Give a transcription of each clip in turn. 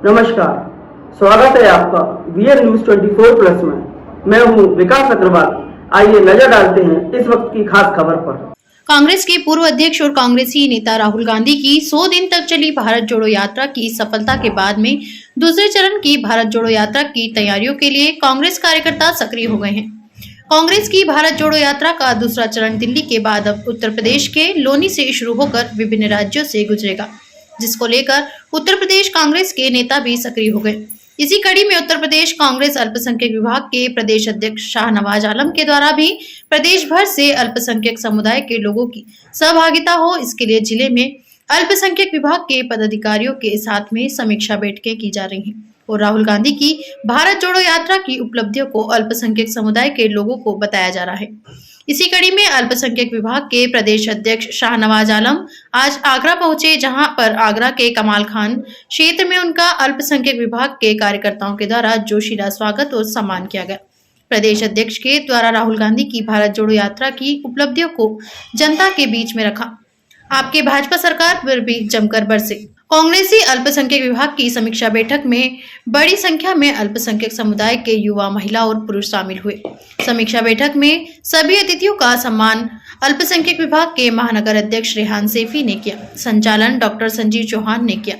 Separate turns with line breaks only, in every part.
नमस्कार, स्वागत है आपका वीएन न्यूज 24+ में। मैं हूं विकास अग्रवाल। आइए नजर डालते हैं इस वक्त की खास खबर पर।
कांग्रेस के पूर्व अध्यक्ष और कांग्रेसी नेता राहुल गांधी की 100 दिन तक चली भारत जोड़ो यात्रा की सफलता के बाद में दूसरे चरण की भारत जोड़ो यात्रा की तैयारियों के लिए कांग्रेस कार्यकर्ता सक्रिय हो गए हैं। कांग्रेस की भारत जोड़ो यात्रा का दूसरा चरण दिल्ली के बाद अब उत्तर प्रदेश के लोनी से शुरू होकर विभिन्न राज्यों से गुजरेगा, जिसको लेकर उत्तर प्रदेश कांग्रेस के नेता भी सक्रिय हो गए। इसी कड़ी में उत्तर प्रदेश कांग्रेस अल्पसंख्यक विभाग के प्रदेश अध्यक्ष शाहनवाज आलम के द्वारा भी प्रदेश भर से अल्पसंख्यक समुदाय के लोगों की सहभागिता हो, इसके लिए जिले में अल्पसंख्यक विभाग के पदाधिकारियों के साथ में समीक्षा बैठकें की जा रही हैं और राहुल गांधी की भारत जोड़ो यात्रा की उपलब्धियों को अल्पसंख्यक समुदाय के लोगों को बताया जा रहा है। इसी कड़ी में अल्पसंख्यक विभाग के प्रदेश अध्यक्ष शाहनवाज आलम आज आगरा पहुंचे, जहां पर आगरा के कमाल खान क्षेत्र में उनका अल्पसंख्यक विभाग के कार्यकर्ताओं के द्वारा जोशीला स्वागत और सम्मान किया गया। प्रदेश अध्यक्ष के द्वारा राहुल गांधी की भारत जोड़ो यात्रा की उपलब्धियों को जनता के बीच में रखा। आपके भाजपा सरकार पर भी जमकर बरसे। कांग्रेसी अल्पसंख्यक विभाग की समीक्षा बैठक में बड़ी संख्या में अल्पसंख्यक समुदाय के युवा, महिला और पुरुष शामिल हुए। समीक्षा बैठक में सभी अतिथियों का सम्मान अल्पसंख्यक विभाग के महानगर अध्यक्ष रेहान सैफी ने किया। संचालन डॉक्टर संजीव चौहान ने किया।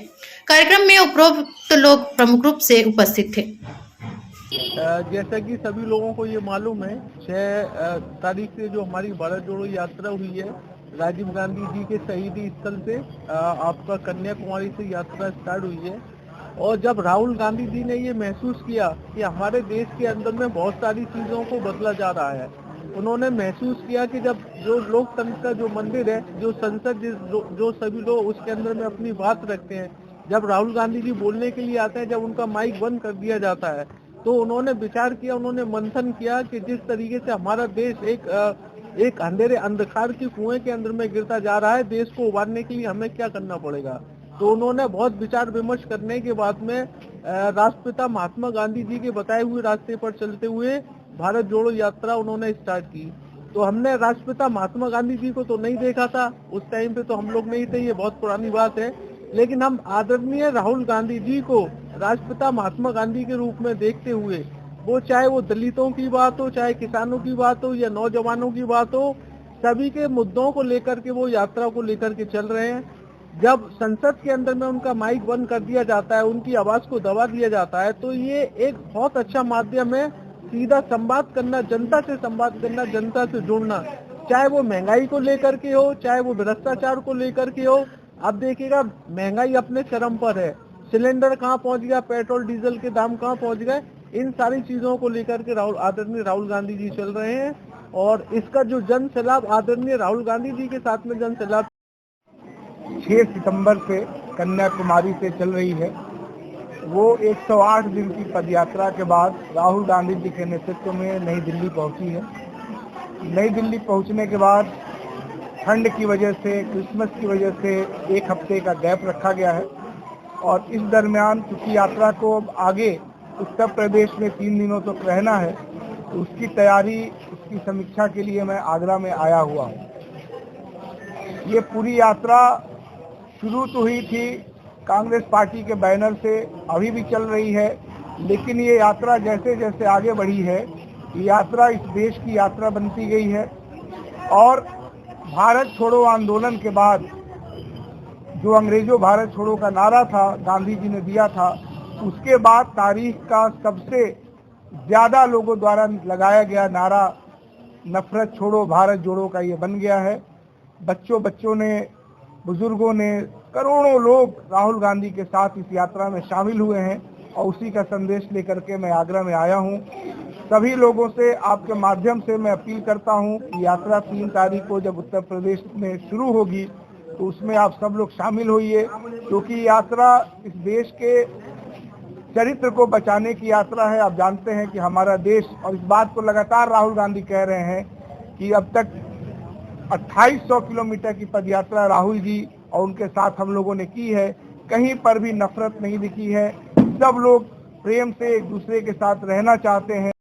कार्यक्रम में उपरोक्त लोग प्रमुख रूप से उपस्थित थे।
जैसा कि सभी लोगों को ये मालूम है, 6 तारीख से जो हमारी भारत जोड़ो यात्रा हुई है, राजीव गांधी जी के शहीदी स्थल से आपका कन्याकुमारी से यात्रा स्टार्ट हुई है। और जब राहुल गांधी जी ने ये महसूस किया कि हमारे देश के अंदर में बहुत सारी चीजों को बदला जा रहा है, उन्होंने महसूस किया कि जब जो लोकतंत्र का जो मंदिर है, जो संसद, जो सभी लोग उसके अंदर में अपनी बात रखते हैं, जब राहुल गांधी जी बोलने के लिए आते हैं, जब उनका माइक बंद कर दिया जाता है, तो उन्होंने विचार किया, उन्होंने मंथन किया कि जिस तरीके से हमारा देश एक अंधेरे अंधकार के कुएं के अंदर में गिरता जा रहा है, देश को उबारने के लिए हमें क्या करना पड़ेगा। तो उन्होंने बहुत विचार विमर्श करने के बाद में राष्ट्रपिता महात्मा गांधी जी के बताए हुए रास्ते पर चलते हुए भारत जोड़ो यात्रा उन्होंने स्टार्ट की। तो हमने राष्ट्रपिता महात्मा गांधी जी को तो नहीं देखा था, उस टाइम पे तो हम लोग नहीं थे, ये बहुत पुरानी बात है, लेकिन हम आदरणीय राहुल गांधी जी को राष्ट्रपिता महात्मा गांधी के रूप में देखते हुए, वो चाहे वो दलितों की बात हो, चाहे किसानों की बात हो या नौजवानों की बात हो, सभी के मुद्दों को लेकर के वो यात्रा को लेकर के चल रहे हैं। जब संसद के अंदर में उनका माइक बंद कर दिया जाता है, उनकी आवाज को दबा दिया जाता है, तो ये एक बहुत अच्छा माध्यम है सीधा संवाद करना, जनता से संवाद करना, जनता से जुड़ना, चाहे वो महंगाई को लेकर के हो, चाहे वो भ्रष्टाचार को लेकर के हो। अब देखिएगा, महंगाई अपने चरम पर है, सिलेंडर कहाँ पहुंच गया, पेट्रोल डीजल के दाम कहाँ पहुंच गए, इन सारी चीजों को लेकर के आदरणीय राहुल गांधी जी चल रहे हैं। और इसका जो जन सैलाब आदरणीय राहुल गांधी जी के साथ में जन सैलाब
6 सितंबर से कन्याकुमारी से चल रही है, वो 108 दिन की पदयात्रा के बाद राहुल गांधी जी के नेतृत्व में नई दिल्ली पहुंची है। नई दिल्ली पहुंचने के बाद ठंड की वजह से, क्रिसमस की वजह से 1 हफ्ते का गैप रखा गया है और इस दरमियान चूंकि यात्रा को अब आगे उत्तर प्रदेश में 3 दिनों तक रहना है, तो उसकी तैयारी, उसकी समीक्षा के लिए मैं आगरा में आया हुआ हूँ। ये पूरी यात्रा शुरू तो हुई थी कांग्रेस पार्टी के बैनर से, अभी भी चल रही है, लेकिन ये यात्रा जैसे जैसे आगे बढ़ी है, ये यात्रा इस देश की यात्रा बनती गई है। और भारत छोड़ो आंदोलन के बाद जो अंग्रेजों भारत छोड़ो का नारा था, गांधी जी ने दिया था, उसके बाद तारीख का सबसे ज्यादा लोगों द्वारा लगाया गया नारा नफरत छोड़ो भारत जोड़ो का ये बन गया है। बच्चों ने, बुजुर्गों ने, करोड़ों लोग राहुल गांधी के साथ इस यात्रा में शामिल हुए हैं और उसी का संदेश लेकर के मैं आगरा में आया हूं। सभी लोगों से आपके माध्यम से मैं अपील करता हूं कि यात्रा 3 तारीख को जब उत्तर प्रदेश में शुरू होगी, तो उसमें आप सब लोग शामिल होइए, क्योंकि यात्रा इस देश के चरित्र को बचाने की यात्रा है। आप जानते हैं कि हमारा देश, और इस बात को लगातार राहुल गांधी कह रहे हैं कि अब तक 2800 किलोमीटर की पदयात्रा राहुल जी और उनके साथ हम लोगों ने की है, कहीं पर भी नफरत नहीं दिखी है, सब लोग प्रेम से एक दूसरे के साथ रहना चाहते हैं।